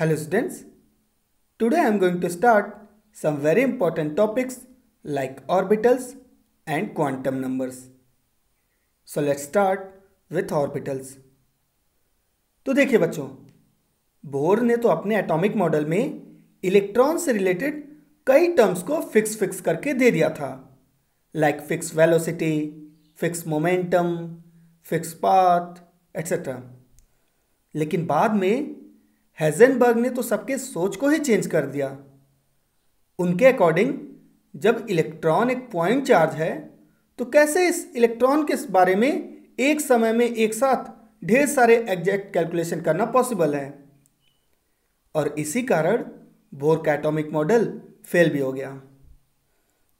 Hello students, today I am going to start some very important topics like orbitals and quantum numbers. So let's start with orbitals. तो देखिए बच्चों, bore ने तो अपने atomic model में electron से related कई टर्म्स को फिक्स करके दे दिया था, like fix velocity, fix momentum, fix path etcetera. लेकिन बाद में हेज़नबर्ग ने तो सबके सोच को ही चेंज कर दिया। उनके अकॉर्डिंग जब इलेक्ट्रॉन एक पॉइंट चार्ज है तो कैसे इस इलेक्ट्रॉन के बारे में एक समय में एक साथ ढेर सारे एग्जैक्ट कैलकुलेशन करना पॉसिबल है, और इसी कारण बोर का एटॉमिक मॉडल फेल भी हो गया।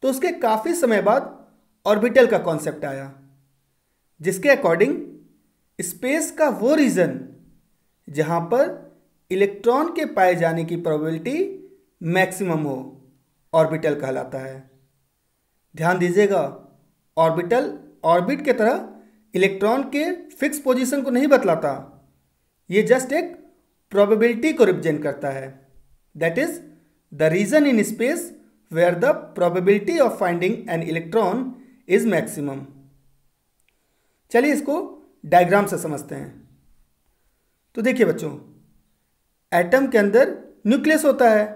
तो उसके काफ़ी समय बाद ऑर्बिटल का कॉन्सेप्ट आया, जिसके अकॉर्डिंग स्पेस का वो रीजन जहां पर इलेक्ट्रॉन के पाए जाने की प्रोबेबिलिटी मैक्सिमम हो ऑर्बिटल कहलाता है। ध्यान दीजिएगा, ऑर्बिटल ऑर्बिट के तरह इलेक्ट्रॉन के फिक्स पोजीशन को नहीं बतलाता, ये जस्ट एक प्रोबेबिलिटी को रिप्रेजेंट करता है। That is the region in space where the probability of finding an electron is maximum. चलिए इसको डायग्राम से समझते हैं। तो देखिए बच्चों, एटम के अंदर न्यूक्लियस होता है,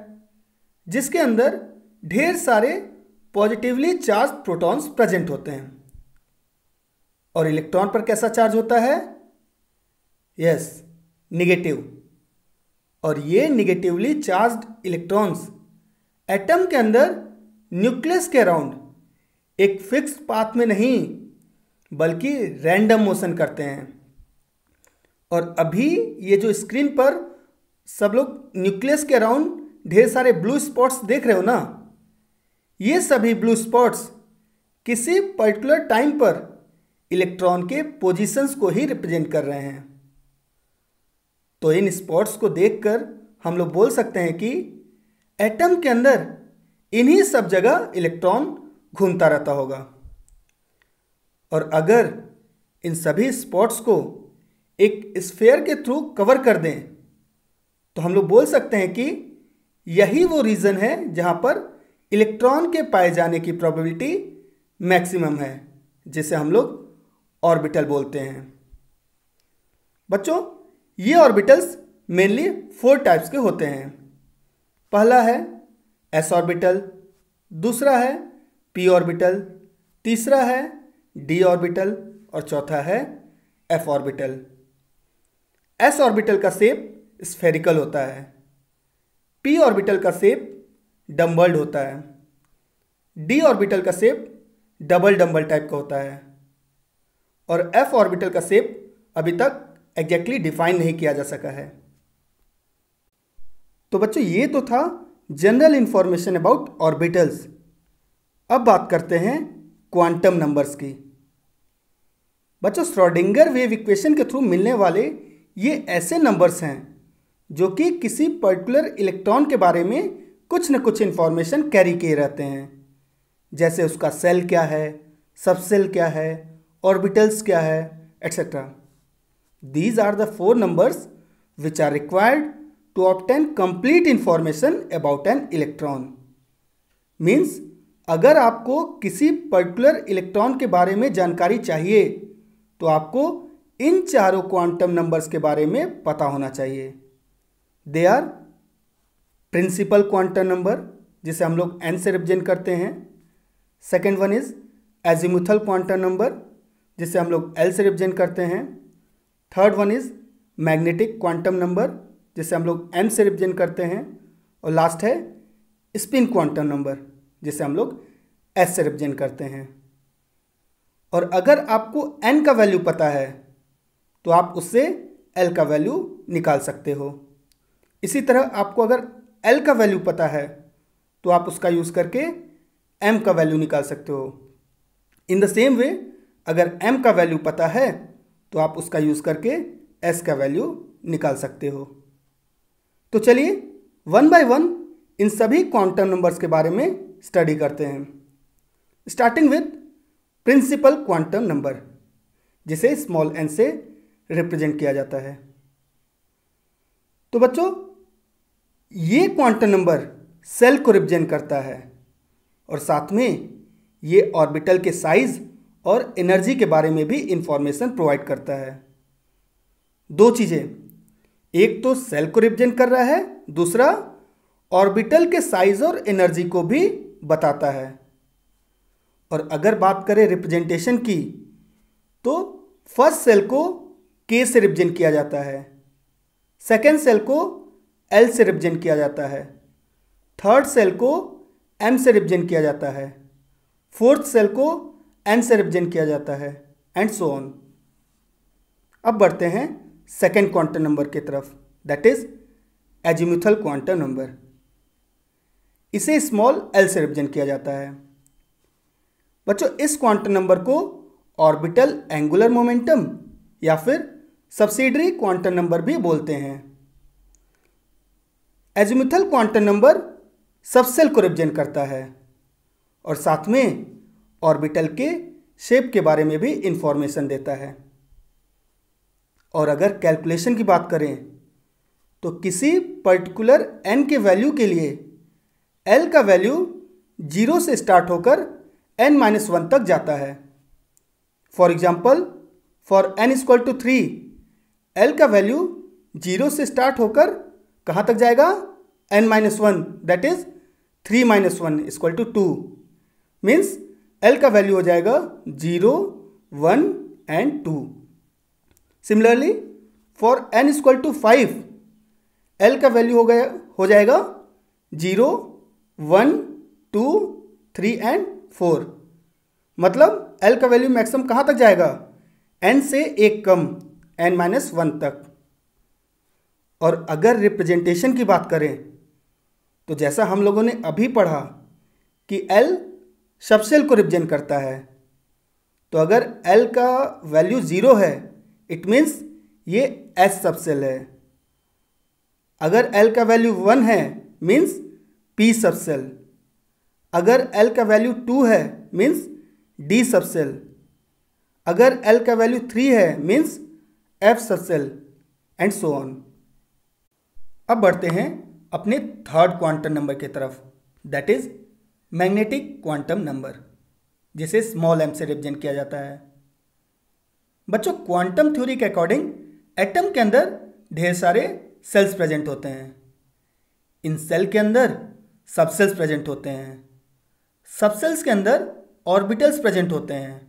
जिसके अंदर ढेर सारे पॉजिटिवली चार्ज प्रोटॉन्स प्रेजेंट होते हैं। और इलेक्ट्रॉन पर कैसा चार्ज होता है? Yes, negative. और ये निगेटिवली चार्ज्ड इलेक्ट्रॉन्स एटम के अंदर न्यूक्लियस के अराउंड एक फिक्स पाथ में नहीं बल्कि रैंडम मोशन करते हैं। और अभी ये जो स्क्रीन पर सब लोग न्यूक्लियस के अराउंड ढेर सारे ब्लू स्पॉट्स देख रहे हो ना, ये सभी ब्लू स्पॉट्स किसी पर्टिकुलर टाइम पर इलेक्ट्रॉन के पोजीशंस को ही रिप्रेजेंट कर रहे हैं। तो इन स्पॉट्स को देखकर हम लोग बोल सकते हैं कि एटम के अंदर इन्हीं सब जगह इलेक्ट्रॉन घूमता रहता होगा। और अगर इन सभी स्पॉट्स को एक स्फीयर के थ्रू कवर कर दें तो हम लोग बोल सकते हैं कि यही वो रीजन है जहां पर इलेक्ट्रॉन के पाए जाने की प्रोबेबिलिटी मैक्सिमम है, जिसे हम लोग ऑर्बिटल बोलते हैं। बच्चों, ये ऑर्बिटल्स मेनली 4 टाइप्स के होते हैं। पहला है एस ऑर्बिटल, दूसरा है पी ऑर्बिटल, तीसरा है डी ऑर्बिटल और चौथा है एफ ऑर्बिटल। एस ऑर्बिटल का शेप स्फेरिकल होता है, पी ऑर्बिटल का शेप डम्बल्ड होता है, डी ऑर्बिटल का शेप डबल टाइप का होता है, और एफ ऑर्बिटल का शेप अभी तक एग्जैक्टली डिफाइन नहीं किया जा सका है। तो बच्चों, ये तो था जनरल इंफॉर्मेशन अबाउट ऑर्बिटल्स। अब बात करते हैं क्वांटम नंबर्स की। बच्चों, श्रोडिंगर वेव इक्वेशन के थ्रू मिलने वाले ये ऐसे नंबर्स हैं जो कि किसी पर्टिकुलर इलेक्ट्रॉन के बारे में कुछ न कुछ इंफॉर्मेशन कैरी किए रहते हैं, जैसे उसका सेल क्या है, सबसेल क्या है, ऑर्बिटल्स क्या है, etcetera. These are the 4 numbers which are required to obtain complete information about an electron. Means अगर आपको किसी पर्टिकुलर इलेक्ट्रॉन के बारे में जानकारी चाहिए तो आपको इन चारों क्वांटम नंबर्स के बारे में पता होना चाहिए। They are principal quantum number, जिसे हम लोग एन से रिप्रेजेंट करते हैं। Second one is azimuthal quantum number, जिसे हम लोग एल से रिप्रेजेंट करते हैं। Third one is magnetic quantum number, जिसे हम लोग एम से रिप्रेजेंट करते हैं। और लास्ट है स्पिन क्वांटम नंबर, जिसे हम लोग एस से रिप्रेजेंट करते हैं। और अगर आपको एन का वैल्यू पता है तो आप उससे एल का वैल्यू निकाल सकते हो। इसी तरह आपको अगर एल का वैल्यू पता है तो आप उसका यूज़ करके एम का वैल्यू निकाल सकते हो। इन द सेम वे, अगर एम का वैल्यू पता है तो आप उसका यूज़ करके एस का वैल्यू निकाल सकते हो। तो चलिए वन बाय वन इन सभी क्वांटम नंबर्स के बारे में स्टडी करते हैं, starting with principal quantum number, जिसे स्मॉल एन से रिप्रेजेंट किया जाता है। तो बच्चों, ये क्वांटम नंबर सेल को रिप्रेजेंट करता है और साथ में ये ऑर्बिटल के साइज और एनर्जी के बारे में भी इंफॉर्मेशन प्रोवाइड करता है। दो चीज़ें, एक तो सेल को रिप्रेजेंट कर रहा है, दूसरा ऑर्बिटल के साइज और एनर्जी को भी बताता है। और अगर बात करें रिप्रेजेंटेशन की, तो फर्स्ट सेल को K से रिप्रेजेंट किया जाता है, सेकेंड सेल को L से रिप्रेजेंट किया जाता है, थर्ड सेल को M से रिप्रेजेंट किया जाता है, फोर्थ सेल को N से रिप्रेजेंट किया जाता है, एंड सो ऑन। अब बढ़ते हैं सेकेंड क्वांटम नंबर की तरफ, that is azimuthal quantum number. इसे स्मॉल l से रिप्रेजेंट किया जाता है। बच्चों, इस क्वांटम नंबर को ऑर्बिटल एंगुलर मोमेंटम या फिर सब्सिडरी क्वांटम नंबर भी बोलते हैं। एजीमुथल क्वांटम नंबर सबसेल को रिप्रेजेंट करता है और साथ में ऑर्बिटल के शेप के बारे में भी इंफॉर्मेशन देता है। और अगर कैलकुलेशन की बात करें तो किसी पर्टिकुलर n के वैल्यू के लिए l का वैल्यू 0 से स्टार्ट होकर n-1 तक जाता है। For example, for n = 3, l का वैल्यू 0 से स्टार्ट होकर कहाँ तक जाएगा? n-1, that is 3 - 1 = 2, means l का वैल्यू हो जाएगा 0, 1 and 2। Similarly for n = 5, l का वैल्यू हो जाएगा 0, 1, 2, 3 एंड 4। मतलब l का वैल्यू मैक्सिमम कहाँ तक जाएगा? n से एक कम, n-1 तक। और अगर रिप्रेजेंटेशन की बात करें तो जैसा हम लोगों ने अभी पढ़ा कि l सबसेल को रिप्रेजेंट करता है, तो अगर l का वैल्यू 0 है, इट मीन्स ये S सबसेल है। अगर l का वैल्यू 1 है, मीन्स P सबसेल। अगर l का वैल्यू 2 है, मीन्स D सबसेल। अगर l का वैल्यू 3 है, means F subshell, and so on. अब बढ़ते हैं अपने थर्ड क्वांटम नंबर की तरफ, that is magnetic quantum number, जिसे स्मॉल m से रिप्रेजेंट किया जाता है। बच्चों, क्वांटम थ्योरी के अकॉर्डिंग एटम के अंदर ढेर सारे सेल्स प्रेजेंट होते हैं। इन सेल के अंदर सबसेल्स प्रेजेंट होते हैं, सबसेल्स के अंदर ऑर्बिटल्स प्रेजेंट होते हैं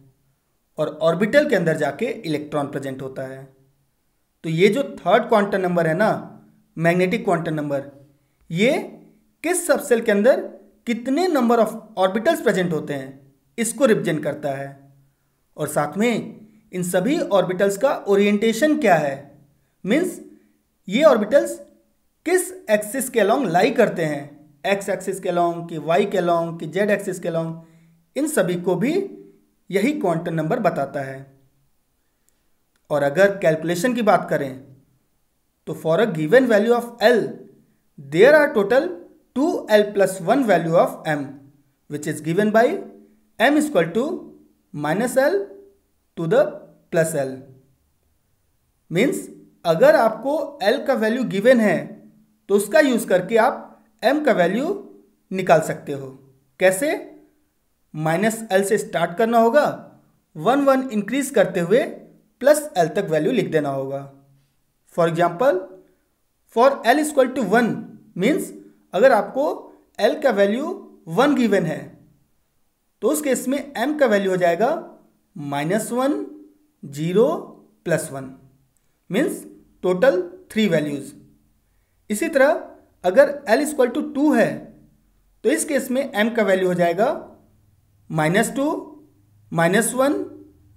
और ऑर्बिटल के अंदर जाके इलेक्ट्रॉन प्रेजेंट होता है। तो ये जो थर्ड क्वांटम नंबर है ना, मैग्नेटिक क्वांटम नंबर, ये किस सबसेल के अंदर कितने नंबर ऑफ ऑर्बिटल्स प्रेजेंट होते हैं इसको रिप्रेजेंट करता है। और साथ में इन सभी ऑर्बिटल्स का ओरिएंटेशन क्या है, मीन्स ये ऑर्बिटल्स किस एक्सिस के अलोंग लाई करते हैं, एक्स एक्सिस के अलोंग कि वाई के अलोंग कि जेड एक्सिस के अलोंग, इन सभी को भी यही क्वांटम नंबर बताता है। और अगर कैलकुलेशन की बात करें तो for a given value of L there are total 2l+1 value of M which is given by M = -L to the +L। Means अगर आपको L का वैल्यू गिवन है तो उसका यूज करके आप M का वैल्यू निकाल सकते हो। कैसे? -L से स्टार्ट करना होगा, 1 1 इंक्रीज करते हुए +L तक वैल्यू लिख देना होगा। For example, for L = 1, means अगर आपको L का वैल्यू 1 गिवन है तो उस केस में M का वैल्यू हो जाएगा -1, 0, +1, मीन्स टोटल 3 वैल्यूज। इसी तरह अगर L = 2 है तो इस केस में M का वैल्यू हो जाएगा -2, -1,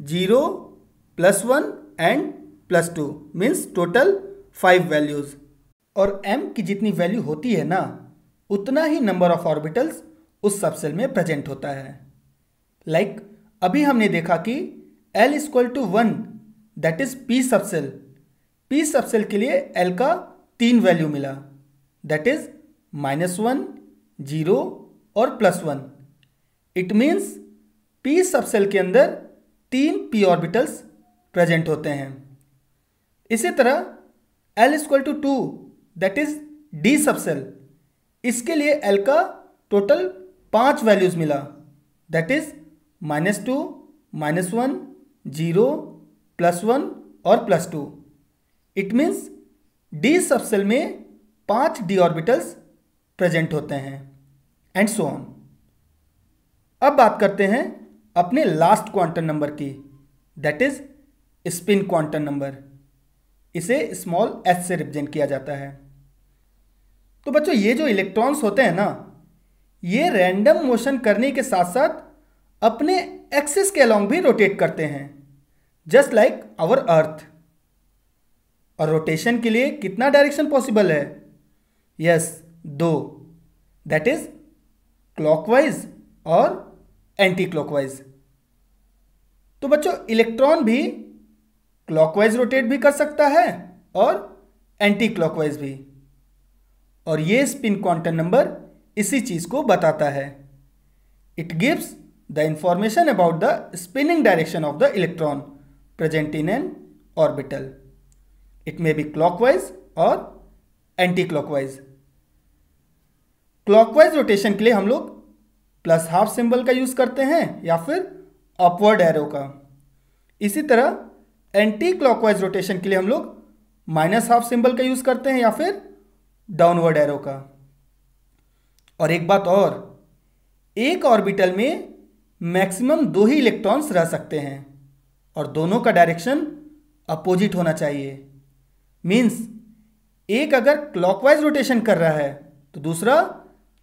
0, +1 एंड +2, मीन्स टोटल 5 वैल्यूज। और M की जितनी वैल्यू होती है ना, उतना ही नंबर ऑफ ऑर्बिटल्स उस सबसेल में प्रेजेंट होता है। लाइक अभी हमने देखा कि L = 1, that is P subshell. P subshell के लिए L का 3 वैल्यू मिला, दैट इज -1, 0 और +1। इट मीन्स P सबसेल के अंदर 3 p ऑर्बिटल्स प्रेजेंट होते हैं। इसी तरह L = 2, that is D subshell, इसके लिए एल का टोटल 5 वैल्यूज मिला, दैट इज -2, -1, 0, +1 और +2। इट मीन्स डी सबसेल में 5 d ऑर्बिटल्स प्रेजेंट होते हैं एंड सो ऑन। अब बात करते हैं अपने लास्ट क्वांटम नंबर की, that is spin quantum number. इसे स्मॉल h से रिप्रेजेंट किया जाता है। तो बच्चों ये जो इलेक्ट्रॉन्स होते हैं ना, ये रैंडम मोशन करने के साथ साथ अपने एक्सिस के अलोंग भी रोटेट करते हैं, जस्ट लाइक आवर अर्थ। और रोटेशन के लिए कितना डायरेक्शन पॉसिबल है? यस, 2, दैट इज क्लॉकवाइज और एंटी क्लॉकवाइज। तो बच्चों इलेक्ट्रॉन भी क्लॉकवाइज रोटेट भी कर सकता है और एंटी क्लॉकवाइज भी, और ये स्पिन क्वांटम नंबर इसी चीज को बताता है। It gives the information about the spinning direction of the electron present in an orbital. It may be clockwise और एंटी क्लॉकवाइज। क्लॉकवाइज रोटेशन के लिए हम लोग +½ सिंबल का यूज करते हैं या फिर अपवर्ड एरो का। इसी तरह एंटी क्लॉकवाइज रोटेशन के लिए हम लोग -½ सिंबल का यूज करते हैं या फिर डाउनवर्ड एरो का। और एक बात और, एक ऑर्बिटल में मैक्सिमम 2 ही इलेक्ट्रॉन्स रह सकते हैं और दोनों का डायरेक्शन अपोजिट होना चाहिए। मीन्स एक अगर क्लॉकवाइज रोटेशन कर रहा है तो दूसरा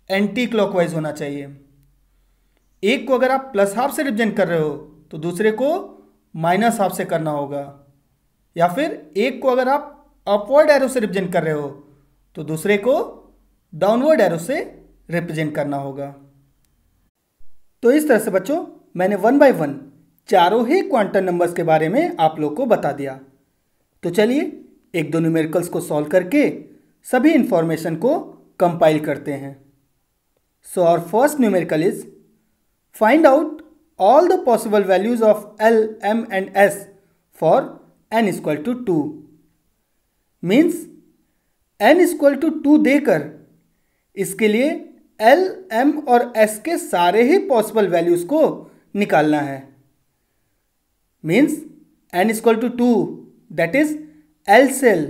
एंटी क्लॉकवाइज होना चाहिए। एक को अगर आप +½ से रिप्रेजेंट कर रहे हो तो दूसरे को -½ से करना होगा, या फिर एक को अगर आप अपवर्ड एरो से रिप्रेजेंट कर रहे हो तो दूसरे को डाउनवर्ड एरो से रिप्रेजेंट करना होगा। तो इस तरह से बच्चों मैंने 1 बाय 1 चारों ही क्वांटम नंबर्स के बारे में आप लोग को बता दिया। तो चलिए एक दो न्यूमेरिकल्स को सॉल्व करके सभी इंफॉर्मेशन को कंपाइल करते हैं। So our first numerical is find out all the possible values of L, M and S for n = 2। Means n = 2 देकर इसके लिए L, M और S के सारे ही पॉसिबल वैल्यूज को निकालना है। Means n = 2, that is L shell.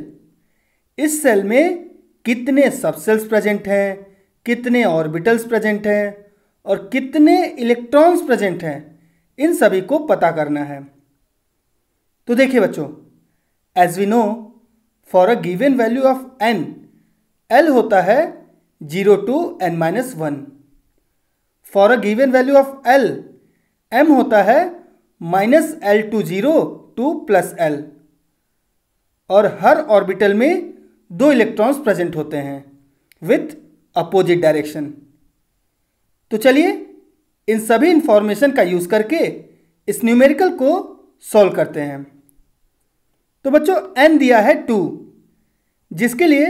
इस सेल में कितने सबसेल्स प्रेजेंट हैं, कितने ऑर्बिटल्स प्रेजेंट हैं और कितने इलेक्ट्रॉन्स प्रेजेंट हैं, इन सभी को पता करना है। तो देखिए बच्चों, as we know for a given value of n, L होता है 0 to n-1। For a given value of L, M होता है -L to 0 to +L। और हर ऑर्बिटल में 2 इलेक्ट्रॉन्स प्रेजेंट होते हैं विथ अपोजिट डायरेक्शन। तो चलिए इन सभी इंफॉर्मेशन का यूज करके इस न्यूमेरिकल को सॉल्व करते हैं। तो बच्चों n दिया है 2, जिसके लिए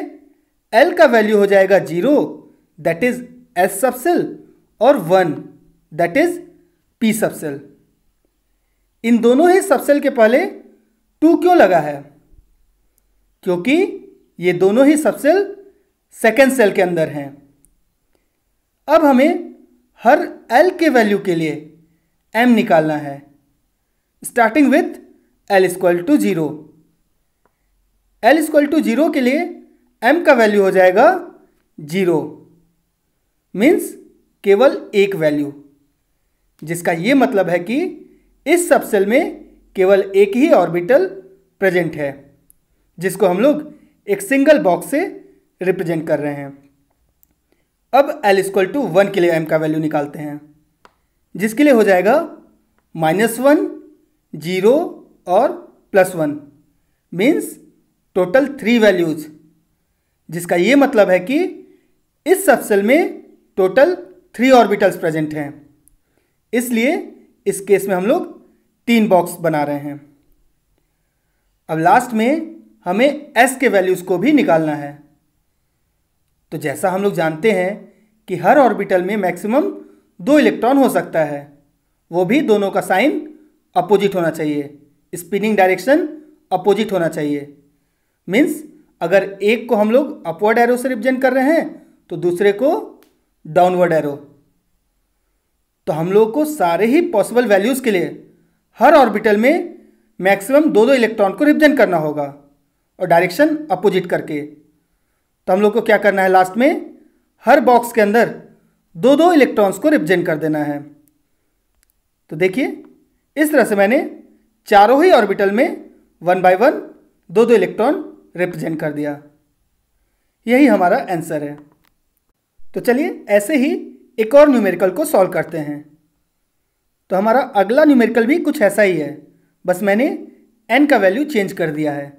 L का वैल्यू हो जाएगा 0, दैट इज S सबसेल, और 1, दैट इज P सबसेल। इन दोनों ही सबसेल के पहले 2 क्यों लगा है? क्योंकि ये दोनों ही सबसेल सेकेंड सेल के अंदर हैं। अब हमें हर L के वैल्यू के लिए M निकालना है, स्टार्टिंग विथ L = 0। L = 0 के लिए M का वैल्यू हो जाएगा 0, मीन्स केवल एक वैल्यू, जिसका ये मतलब है कि इस सबसेल में केवल एक ही ऑर्बिटल प्रेजेंट है, जिसको हम लोग एक सिंगल बॉक्स से रिप्रेजेंट कर रहे हैं। अब L = 1 के लिए M का वैल्यू निकालते हैं, जिसके लिए हो जाएगा -1, 0 और +1, मीन्स टोटल 3 वैल्यूज, जिसका ये मतलब है कि इस सबसेल में टोटल 3 ऑर्बिटल्स प्रेजेंट हैं। इसलिए इस केस में हम लोग 3 बॉक्स बना रहे हैं। अब लास्ट में हमें S के वैल्यूज को भी निकालना है। तो जैसा हम लोग जानते हैं कि हर ऑर्बिटल में मैक्सिमम 2 इलेक्ट्रॉन हो सकता है, वो भी दोनों का साइन अपोजिट होना चाहिए, स्पिनिंग डायरेक्शन अपोजिट होना चाहिए। मीन्स अगर एक को हम लोग अपवर्ड एरो से रिप्रेजेंट कर रहे हैं तो दूसरे को डाउनवर्ड एरो। तो हम लोग को सारे ही पॉसिबल वैल्यूज़ के लिए हर ऑर्बिटल में मैक्सिमम दो इलेक्ट्रॉन को रिप्रेजेंट करना होगा और डायरेक्शन अपोजिट करके। तो हम लोग को क्या करना है, लास्ट में हर बॉक्स के अंदर दो इलेक्ट्रॉन्स को रिप्रेजेंट कर देना है। तो देखिए इस तरह से मैंने चारों ही ऑर्बिटल में 1 बाय 1 दो इलेक्ट्रॉन रिप्रेजेंट कर दिया। यही हमारा आंसर है। तो चलिए ऐसे ही एक और न्यूमेरिकल को सॉल्व करते हैं। तो हमारा अगला न्यूमेरिकल भी कुछ ऐसा ही है, बस मैंने n का वैल्यू चेंज कर दिया है।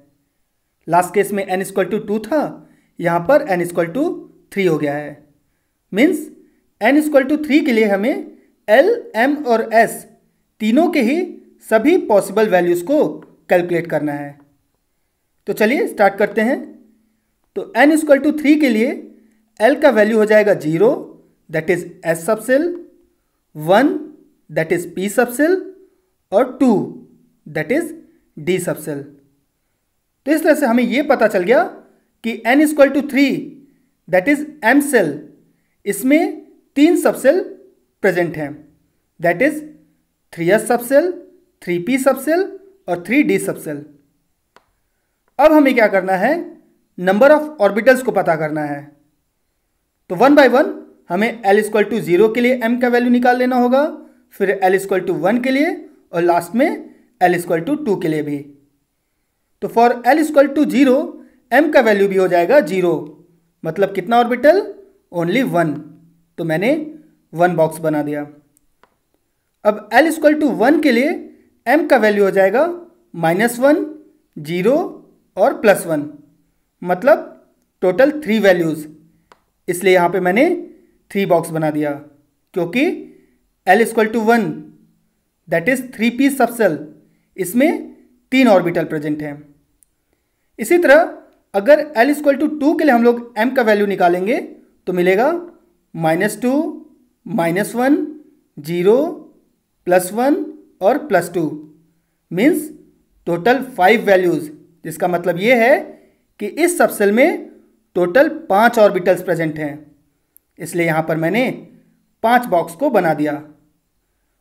लास्ट केस में n = 2 था, यहाँ पर n = 3 हो गया है। मीन्स n = 3 के लिए हमें L, M और S तीनों के ही सभी पॉसिबल वैल्यूज़ को कैलकुलेट करना है। तो चलिए स्टार्ट करते हैं। तो n = 3 के लिए L का वैल्यू हो जाएगा 0, that is S subshell, 1 that is P subshell और 2 दैट इज D सबसेल। तो इस तरह से हमें यह पता चल गया कि n = 3 that is M shell, इसमें 3 सबसेल प्रेजेंट हैं, that is 3s subshell, 3p subshell और 3d सबसेल। अब हमें क्या करना है, नंबर ऑफ ऑर्बिटल्स को पता करना है। तो 1 बाय 1 हमें L = 0 के लिए m का वैल्यू निकाल लेना होगा, फिर L = 1 के लिए और लास्ट में L = 2 के लिए भी। तो फॉर L = 0 m का वैल्यू भी हो जाएगा 0, मतलब कितना ऑर्बिटल, ओनली 1। तो मैंने 1 बॉक्स बना दिया। अब L = 1 के लिए m का वैल्यू हो जाएगा -1, 0 और +1, मतलब टोटल 3 वैल्यूज़। इसलिए यहाँ पे मैंने 3 बॉक्स बना दिया, क्योंकि L = 1 that is 3p subshell, इसमें 3 ऑर्बिटल प्रेजेंट हैं। इसी तरह अगर L = 2 के लिए हम लोग m का वैल्यू निकालेंगे तो मिलेगा -2, -1, 0, +1 और +2, मीन्स टोटल 5 वैल्यूज़। जिसका मतलब ये है कि इस सबसेल में टोटल 5 ऑर्बिटल्स प्रेजेंट हैं। इसलिए यहाँ पर मैंने 5 बॉक्स को बना दिया।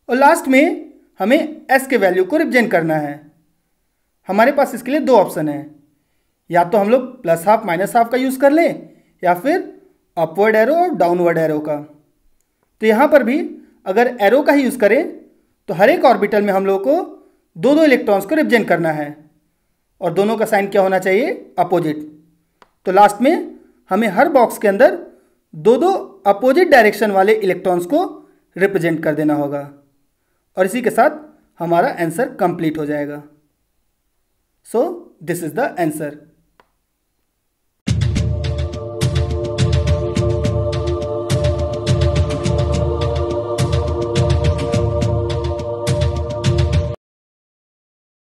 और लास्ट में हमें S के वैल्यू को रिप्रेजेंट करना है। हमारे पास इसके लिए 2 ऑप्शन हैं, या तो हम लोग +½ -½ का यूज़ कर लें, या फिर अपवर्ड एरो और डाउनवर्ड एरो का। तो यहाँ पर भी अगर एरो का ही यूज़ करें तो हर एक ऑर्बिटल में हम लोग को दो इलेक्ट्रॉन्स को रिप्रेजेंट करना है और दोनों का साइन क्या होना चाहिए, अपोजिट। तो लास्ट में हमें हर बॉक्स के अंदर दो अपोजिट डायरेक्शन वाले इलेक्ट्रॉन्स को रिप्रेजेंट कर देना होगा और इसी के साथ हमारा आंसर कंप्लीट हो जाएगा। So this is the answer.